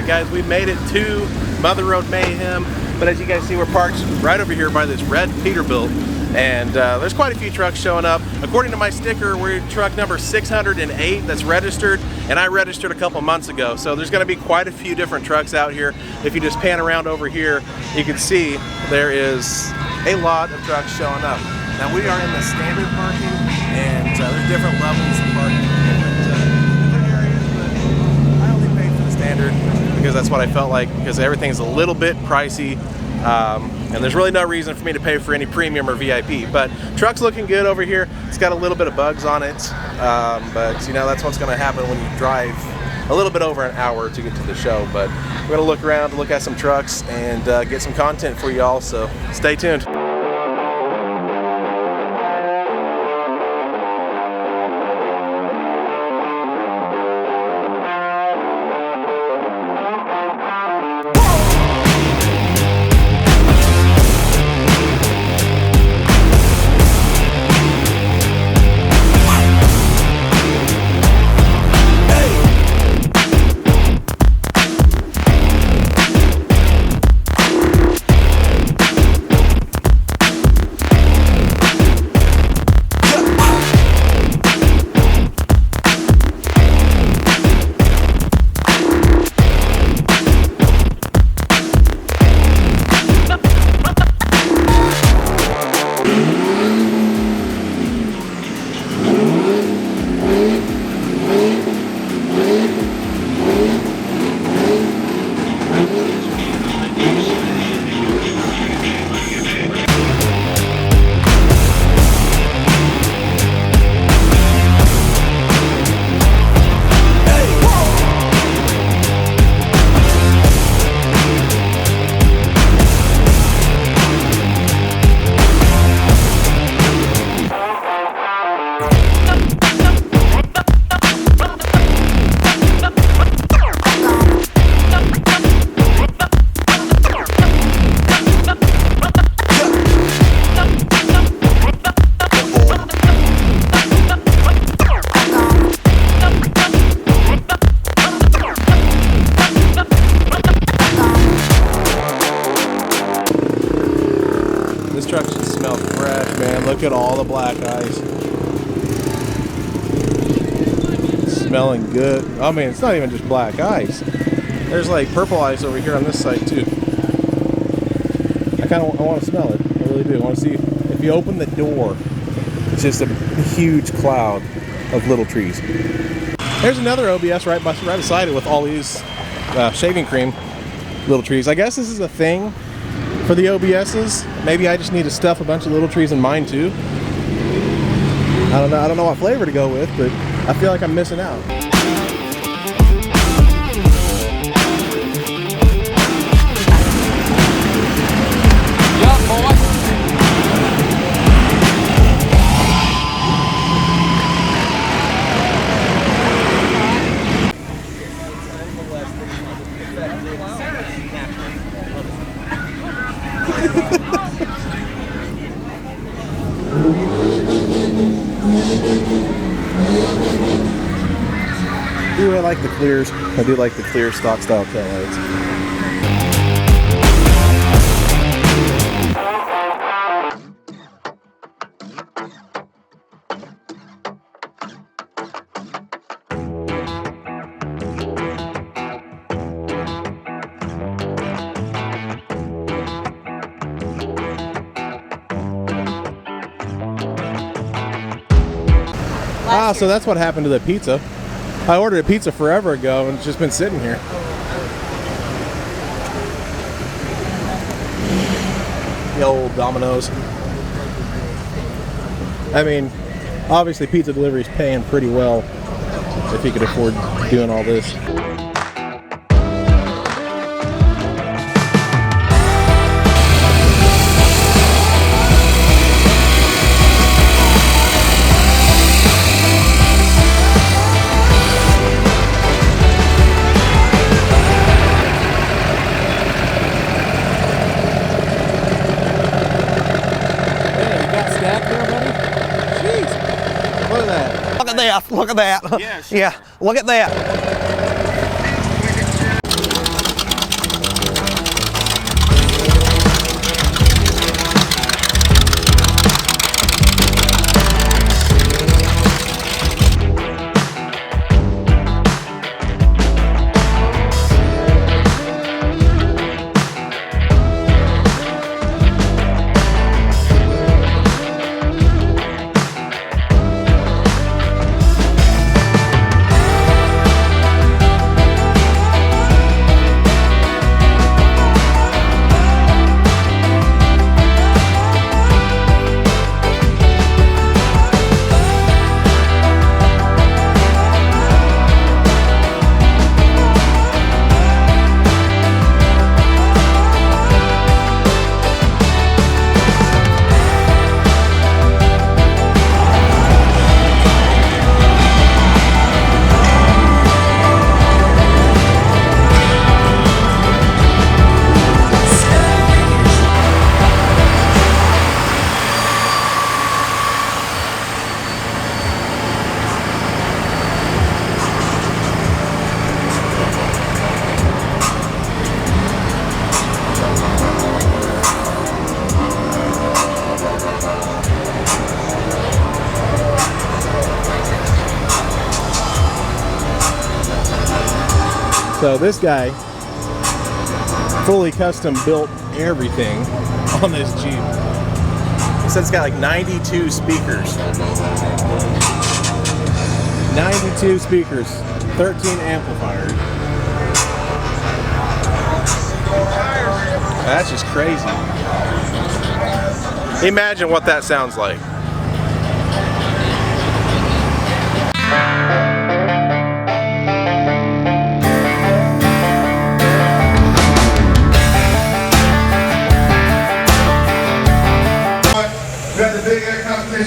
Guys, we made it to Mother Road Mayhem, but as you guys see, we're parked right over here by this red Peterbilt, and there's quite a few trucks showing up. According to my sticker, we're truck number 608 that's registered, and I registered a couple months ago, so there's going to be quite a few different trucks out here. If you just pan around over here, you can see there is a lot of trucks showing up. Now we are in the standard parking, and there's different levels of parking, different areas, but I only paid for the standard because that's what I felt like, because everything's a little bit pricey, and there's really no reason for me to pay for any premium or VIP. But truck's looking good over here. It's got a little bit of bugs on it, but you know, that's what's going to happen when you drive a little bit over an hour to get to the show. But we're going to look around, look at some trucks, and get some content for y'all, so stay tuned. Look at all the black eyes. Smelling good. I mean, it's not even just black eyes. There's like purple eyes over here on this side too. I want to smell it. I really do. I want to see if you open the door. It's just a huge cloud of little trees. There's another OBS right beside it with all these shaving cream little trees. I guess this is a thing for the OBSs. Maybe I just need to stuff a bunch of little trees in mine too. I don't know what flavor to go with, but I feel like I'm missing out. I like the clears. I do like the clear stock style taillights. Ah, so that's what happened to the pizza. I ordered a pizza forever ago and it's just been sitting here. The old Domino's. I mean, obviously pizza delivery is paying pretty well if you could afford doing all this. at this. Look at that. Yeah, sure. Yeah, look at that. So this guy fully custom built everything on this Jeep. He said it's got like 92 speakers. 92 speakers, 13 amplifiers. That's just crazy. Imagine what that sounds like.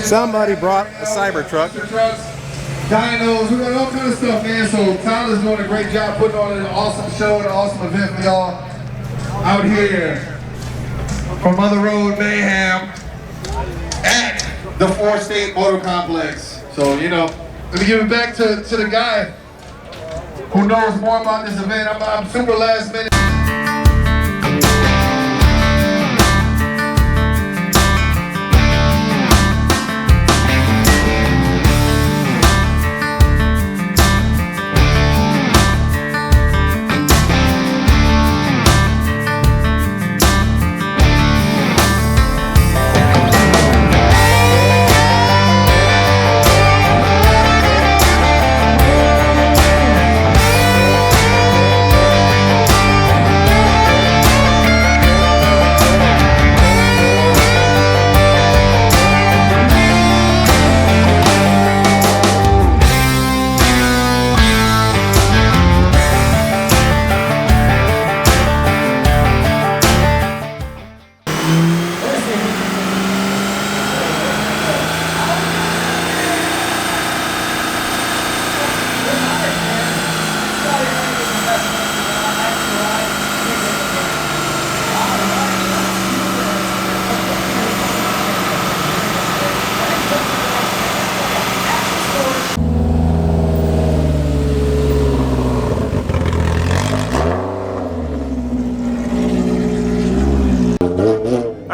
Somebody brought a Cybertruck. Dynos, we got all kind of stuff, man. So Tyler's doing a great job putting on an awesome show and an awesome event for y'all out here for Mother Road Mayhem at the 4-State Motor Complex. So, you know, let me give it back to the guy who knows more about this event. I'm super last minute.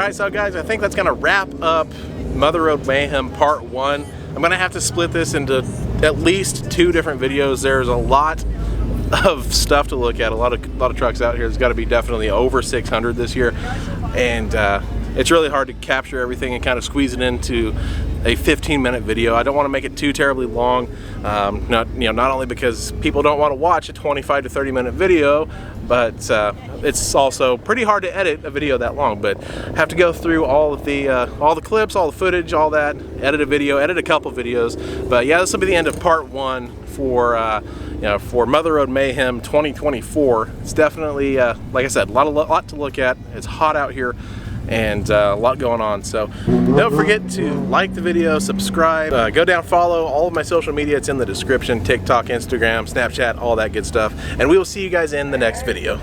Alright, so guys, I think that's going to wrap up Mother Road Mayhem Part 1. I'm going to have to split this into at least 2 different videos. There's a lot of stuff to look at, a lot of trucks out here. There's got to be definitely over 600 this year, and it's really hard to capture everything and kind of squeeze it into a 15-minute video. I don't want to make it too terribly long, not only because people don't want to watch a 25 to 30-minute video, but it's also pretty hard to edit a video that long. But have to go through all the clips, all the footage, all that, edit a video, edit a couple videos. But yeah, this will be the end of Part 1 for for Mother Road Mayhem 2024. It's definitely, like I said, a lot to look at. It's hot out here, and a lot going on. So don't forget to like the video, subscribe, go down, follow all of my social media. It's in the description: TikTok, Instagram, Snapchat, all that good stuff. And we will see you guys in the next video.